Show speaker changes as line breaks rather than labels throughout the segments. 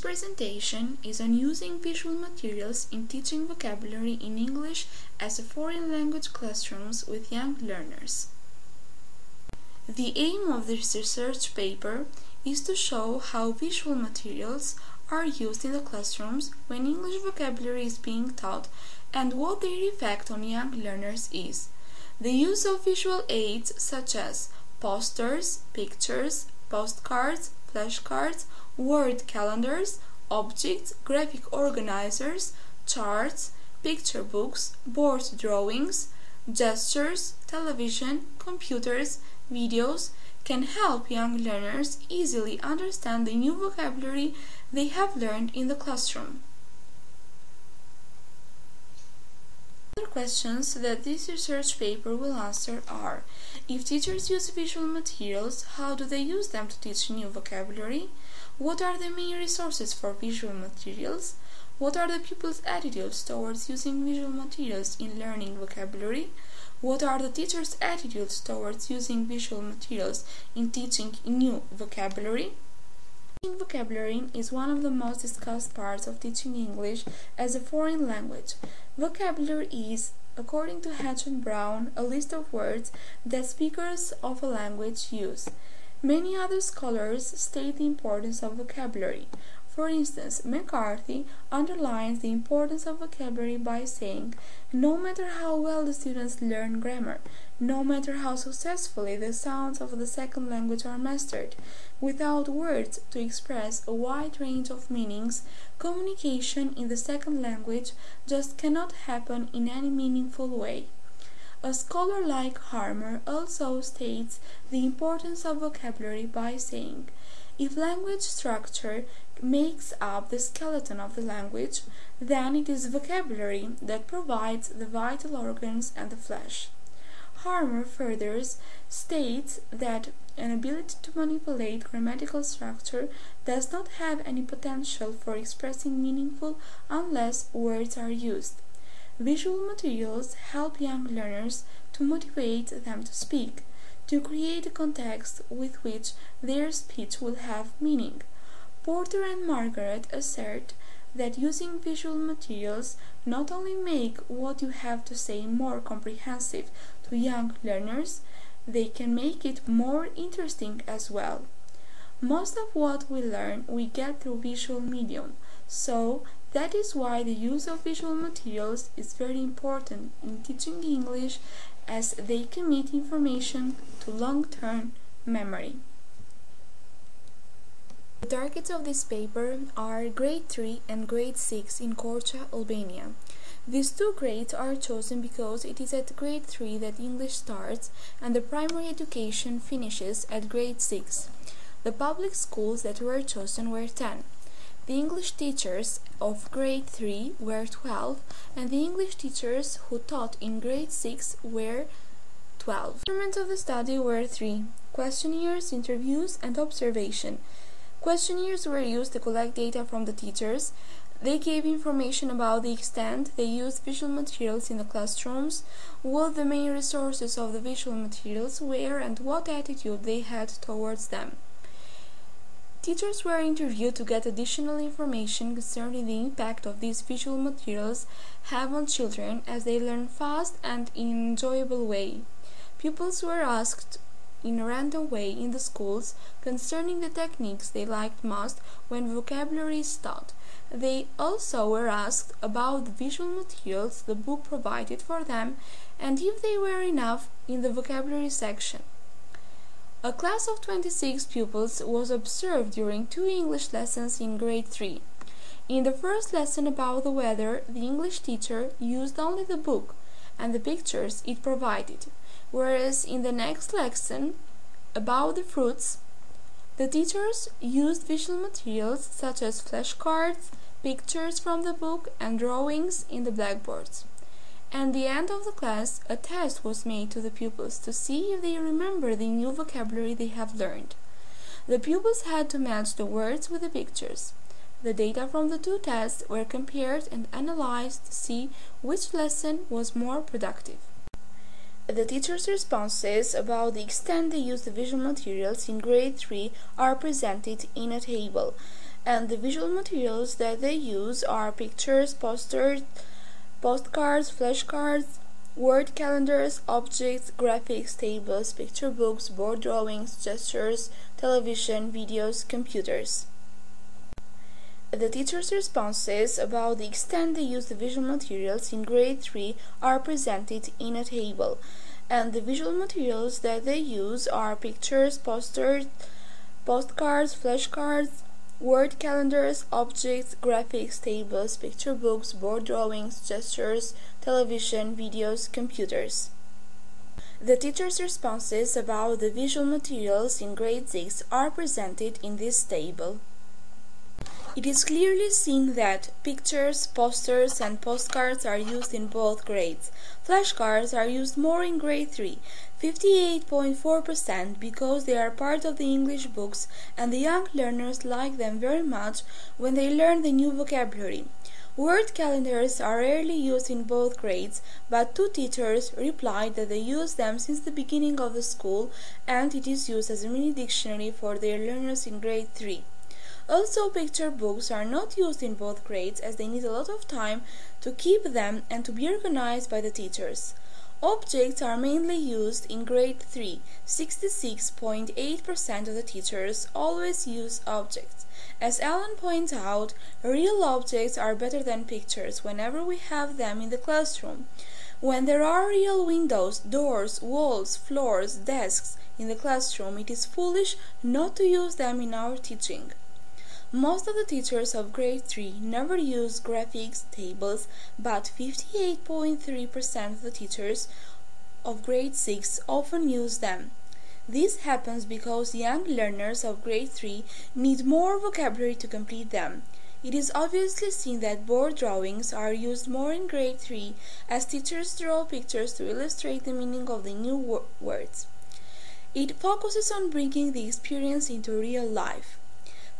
presentation is on using visual materials in teaching vocabulary in English as a foreign language classrooms with young learners. The aim of this research paper is to show how visual materials are used in the classrooms when English vocabulary is being taught and what their effect on young learners is. The use of visual aids such as posters, pictures, postcards, flashcards, word calendars, objects, graphic organizers, charts, picture books, board drawings, gestures, television, computers, videos can help young learners easily understand the new vocabulary they have learned in the classroom. Other questions that this research paper will answer are: if teachers use visual materials, how do they use them to teach new vocabulary? What are the main resources for visual materials? What are the pupils' attitudes towards using visual materials in learning vocabulary? What are the teachers' attitudes towards using visual materials in teaching new vocabulary? Teaching vocabulary is one of the most discussed parts of teaching English as a foreign language. Vocabulary is, according to Hatch and Brown, a list of words that speakers of a language use. Many other scholars state the importance of vocabulary. For instance, McCarthy underlines the importance of vocabulary by saying, no matter how well the students learn grammar, no matter how successfully the sounds of the second language are mastered, without words to express a wide range of meanings, communication in the second language just cannot happen in any meaningful way. A scholar like Harmer also states the importance of vocabulary by saying, if language structure makes up the skeleton of the language, then it is vocabulary that provides the vital organs and the flesh. Harmer further states that an ability to manipulate grammatical structure does not have any potential for expressing meaningful unless words are used. Visual materials help young learners to motivate them to speak, to create a context with which their speech will have meaning. Porter and Margaret assert that using visual materials not only make what you have to say more comprehensive to young learners, they can make it more interesting as well. Most of what we learn we get through visual medium, so that is why the use of visual materials is very important in teaching English, as they commit information to long-term memory. The targets of this paper are Grade 3 and Grade 6 in Korcha, Albania. These two grades are chosen because it is at Grade 3 that English starts and the primary education finishes at Grade 6. The public schools that were chosen were 10. The English teachers of Grade 3 were 12, and the English teachers who taught in Grade 6 were 12. Instruments of the study were 3: questionnaires, interviews, and observation. Questionnaires were used to collect data from the teachers. They gave information about the extent they used visual materials in the classrooms, what the main resources of the visual materials were, and what attitude they had towards them. Teachers were interviewed to get additional information concerning the impact of these visual materials have on children as they learn fast and in an enjoyable way. Pupils were asked in a random way in the schools concerning the techniques they liked most when vocabulary is taught. They also were asked about the visual materials the book provided for them and if they were enough in the vocabulary section. A class of 26 pupils was observed during 2 English lessons in Grade 3. In the first lesson about the weather, the English teacher used only the book and the pictures it provided, whereas in the next lesson about the fruits, the teachers used visual materials such as flashcards, pictures from the book, and drawings in the blackboards. At the end of the class, a test was made to the pupils to see if they remember the new vocabulary they have learned. The pupils had to match the words with the pictures. The data from the 2 tests were compared and analyzed to see which lesson was more productive. The teachers' responses about the extent they used the visual materials in Grade 3 are presented in a table. and the visual materials that they use are pictures, posters, postcards, flashcards, word calendars, objects, graphics, tables, picture books, board drawings, gestures, television, videos, computers. The teacher's responses about the extent they use the visual materials in grade 3 are presented in a table, and the visual materials that they use are pictures, posters, postcards, flashcards, word calendars, objects, graphics, tables, picture books, board drawings, gestures, television, videos, computers. The teacher's responses about the visual materials in grade 6 are presented in this table. It is clearly seen that pictures, posters, and postcards are used in both grades. Flashcards are used more in grade 3, 58.4%, because they are part of the English books and the young learners like them very much when they learn the new vocabulary. Word calendars are rarely used in both grades, but 2 teachers replied that they use them since the beginning of the school, and it is used as a mini dictionary for their learners in grade 3. Also, picture books are not used in both grades as they need a lot of time to keep them and to be organized by the teachers. Objects are mainly used in grade 3. 66.8% of the teachers always use objects. As Alan points out, real objects are better than pictures whenever we have them in the classroom. When there are real windows, doors, walls, floors, desks in the classroom, it is foolish not to use them in our teaching. Most of the teachers of grade 3 never use graphics tables, but 58.3% of the teachers of grade 6 often use them. This happens because young learners of grade 3 need more vocabulary to complete them. It is obviously seen that board drawings are used more in grade 3 as teachers draw pictures to illustrate the meaning of the new words. It focuses on bringing the experience into real life.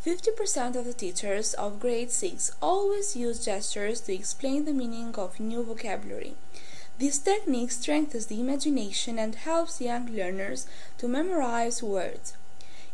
50% of the teachers of grade 6 always use gestures to explain the meaning of new vocabulary. This technique strengthens the imagination and helps young learners to memorize words.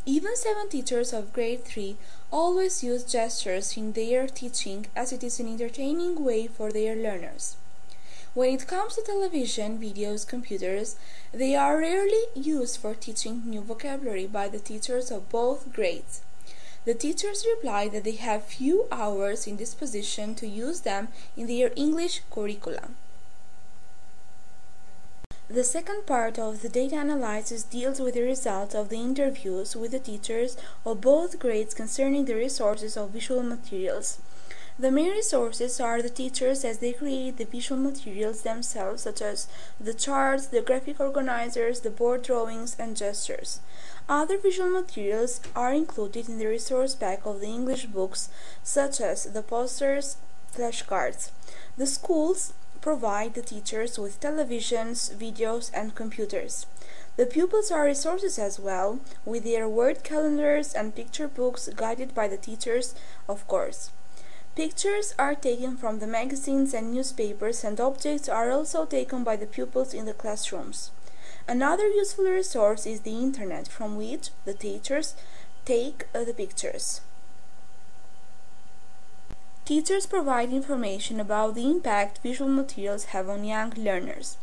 Even 7 teachers of grade 3 always use gestures in their teaching as it is an entertaining way for their learners. When it comes to television, videos, computers, they are rarely used for teaching new vocabulary by the teachers of both grades. The teachers reply that they have few hours in disposition to use them in their English curricula. The second part of the data analysis deals with the results of the interviews with the teachers of both grades concerning the resources of visual materials. The main resources are the teachers as they create the visual materials themselves, such as the charts, the graphic organizers, the board drawings, and gestures. Other visual materials are included in the resource pack of the English books, such as the posters, flashcards. The schools provide the teachers with televisions, videos, and computers. The pupils are resources as well, with their word calendars and picture books guided by the teachers, of course. Pictures are taken from the magazines and newspapers, and objects are also taken by the pupils in the classrooms. Another useful resource is the internet, from which the teachers take the pictures. Teachers provide information about the impact visual materials have on young learners.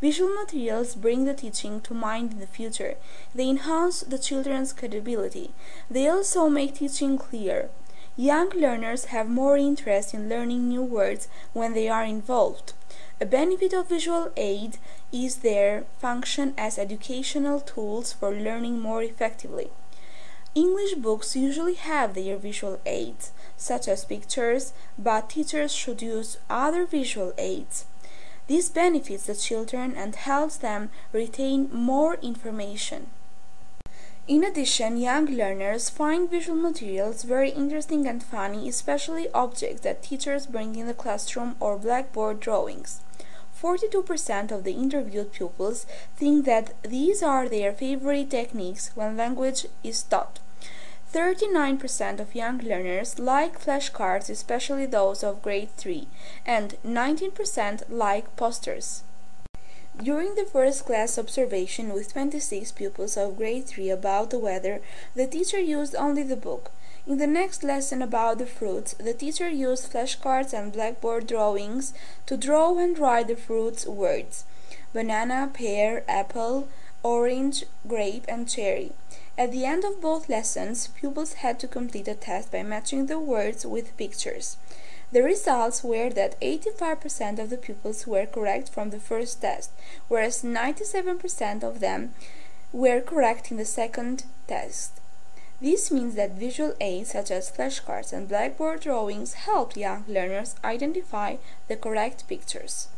Visual materials bring the teaching to mind in the future. They enhance the children's credibility. They also make teaching clear. Young learners have more interest in learning new words when they are involved. A benefit of visual aid is their function as educational tools for learning more effectively. English books usually have their visual aids, such as pictures, but teachers should use other visual aids. This benefits the children and helps them retain more information. In addition, young learners find visual materials very interesting and funny, especially objects that teachers bring in the classroom or blackboard drawings. 42% of the interviewed pupils think that these are their favorite techniques when language is taught. 39% of young learners like flashcards, especially those of grade 3, and 19% like posters. During the first class observation with 26 pupils of grade 3 about the weather, the teacher used only the book. In the next lesson about the fruits, the teacher used flashcards and blackboard drawings to draw and write the fruits words: banana, pear, apple, orange, grape, and cherry. At the end of both lessons, pupils had to complete a test by matching the words with pictures. The results were that 85% of the pupils were correct from the first test, whereas 97% of them were correct in the second test. This means that visual aids such as flashcards and blackboard drawings helped young learners identify the correct pictures.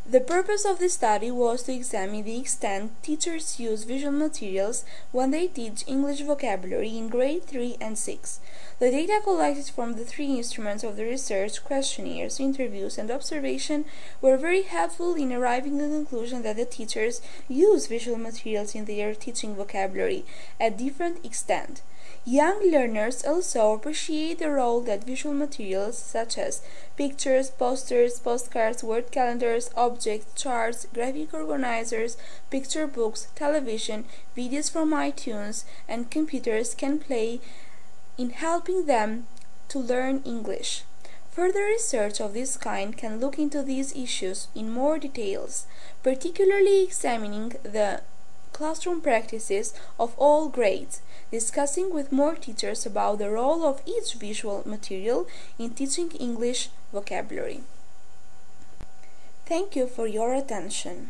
The purpose of this study was to examine the extent teachers use visual materials when they teach English vocabulary in grade 3 and 6. The data collected from the three instruments of the research, questionnaires, interviews, and observation, were very helpful in arriving at the conclusion that the teachers use visual materials in their teaching vocabulary at different extent. Young learners also appreciate the role that visual materials such as pictures, posters, postcards, word calendars, objects, charts, graphic organizers, picture books, television, videos from iTunes, and computers can play in helping them to learn English. Further research of this kind can look into these issues in more details, particularly examining the classroom practices of all grades, discussing with more teachers about the role of each visual material in teaching English vocabulary. Thank you for your attention.